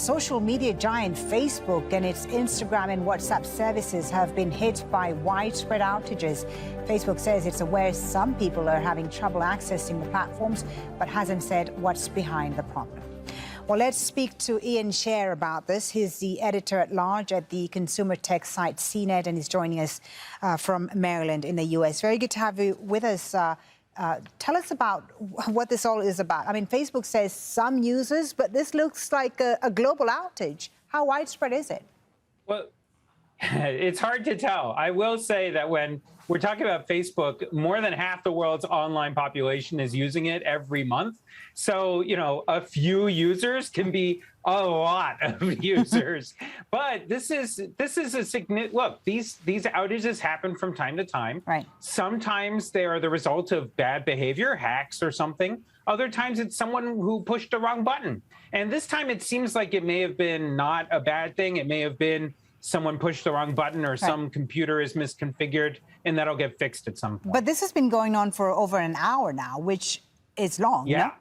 social media giant Facebook and its Instagram and WhatsApp services have been hit by widespread outages. Facebook says it's aware some people are having trouble accessing the platforms, but hasn't said what's behind the problem. Well, let's speak to Ian Sher about this. He's the editor-at-large at the consumer tech site CNET, and he's joining us from Maryland in the U.S. Very good to have you with us. Tell us about what this all is about. I mean, Facebook says some users, but this looks like a global outage. How widespread is it? Well, it's hard to tell. I will say that when we're talking about Facebook, more than half the world's online population is using it every month. So, you know, a few users can be a lot of users. But this is a significant look. These outages happen from time to time. Right. Sometimes they are the result of bad behavior, hacks or something. Other times it's someone who pushed the wrong button. And this time it seems like it may have been not a bad thing. It may have been someone pushed the wrong button or some computer is misconfigured, and that'll get fixed at some point. But this has been going on for over an hour now, which is long. Yeah. No?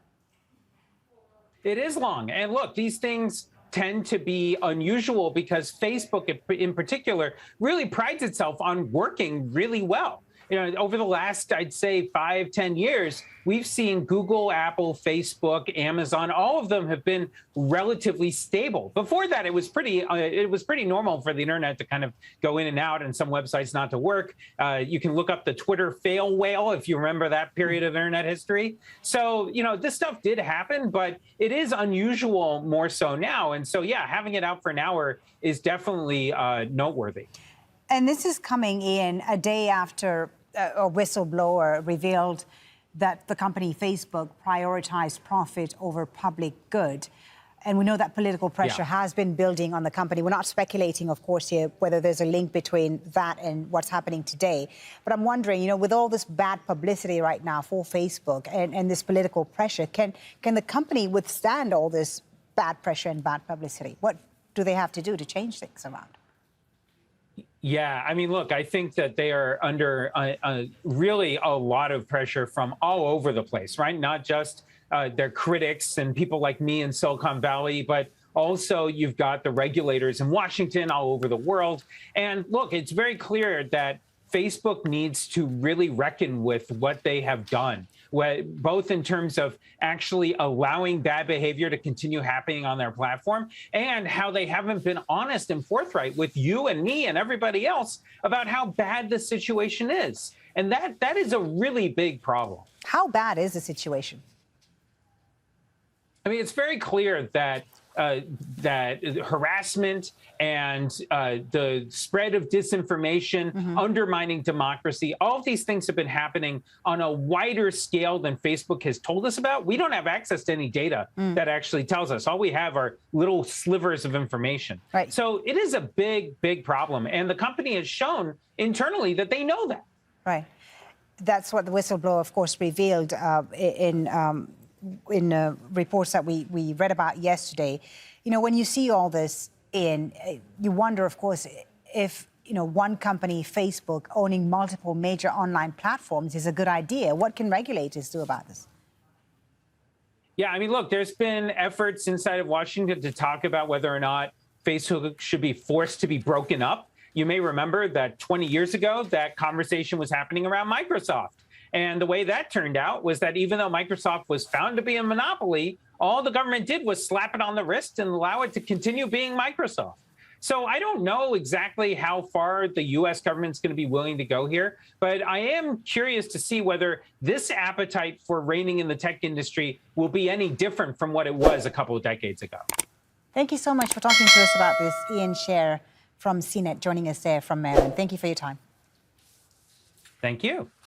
It is long. And look, these things tend to be unusual because Facebook in particular really prides itself on working really well. You know, over the last, I'd say 5-10 years, we've seen Google, Apple, Facebook, Amazon, all of them have been relatively stable. Before that, it was pretty normal for the internet to kind of go in and out and some websites not to work. You can look up the Twitter fail whale if you remember that period of internet history. So, you know, this stuff did happen, but it is unusual more so now. And so, yeah, having it out for an hour is definitely noteworthy. And this is coming in a day after a whistleblower revealed that the company Facebook prioritized profit over public good. And we know that political pressure has been building on the company. We're not speculating, of course, here whether there's a link between that and what's happening today. But I'm wondering, you know, with all this bad publicity right now for Facebook and this political pressure, can the company withstand all this bad pressure and bad publicity? What do they have to do to change things around? Yeah, I mean, look, I think that they are under really a lot of pressure from all over the place, right? Not just their critics and people like me in Silicon Valley, but also you've got the regulators in Washington, all over the world. And look, it's very clear that Facebook needs to really reckon with what they have done, both in terms of actually allowing bad behavior to continue happening on their platform and how they haven't been honest and forthright with you and me and everybody else about how bad the situation is. And that is a really big problem. How bad is the situation? I mean, it's very clear that that harassment and the spread of disinformation, undermining democracy, all of these things have been happening on a wider scale than Facebook has told us about. We don't have access to any data that actually tells us. All we have are little slivers of information. Right. So it is a big, big problem. And the company has shown internally that they know that. Right. That's what the whistleblower, of course, revealed in reports that we read about yesterday. You know, when you see all this you wonder, of course, if, you know, one company, Facebook, owning multiple major online platforms is a good idea. What can regulators do about this? Yeah, I mean, look, there's been efforts inside of Washington to talk about whether or not Facebook should be forced to be broken up. You may remember that 20 years ago, that conversation was happening around Microsoft. And the way that turned out was that even though Microsoft was found to be a monopoly, all the government did was slap it on the wrist and allow it to continue being Microsoft. So I don't know exactly how far the U.S. government's going to be willing to go here, but I am curious to see whether this appetite for reigning in the tech industry will be any different from what it was a couple of decades ago. Thank you so much for talking to us about this. Ian Sher from CNET joining us there from Maryland. Thank you for your time. Thank you.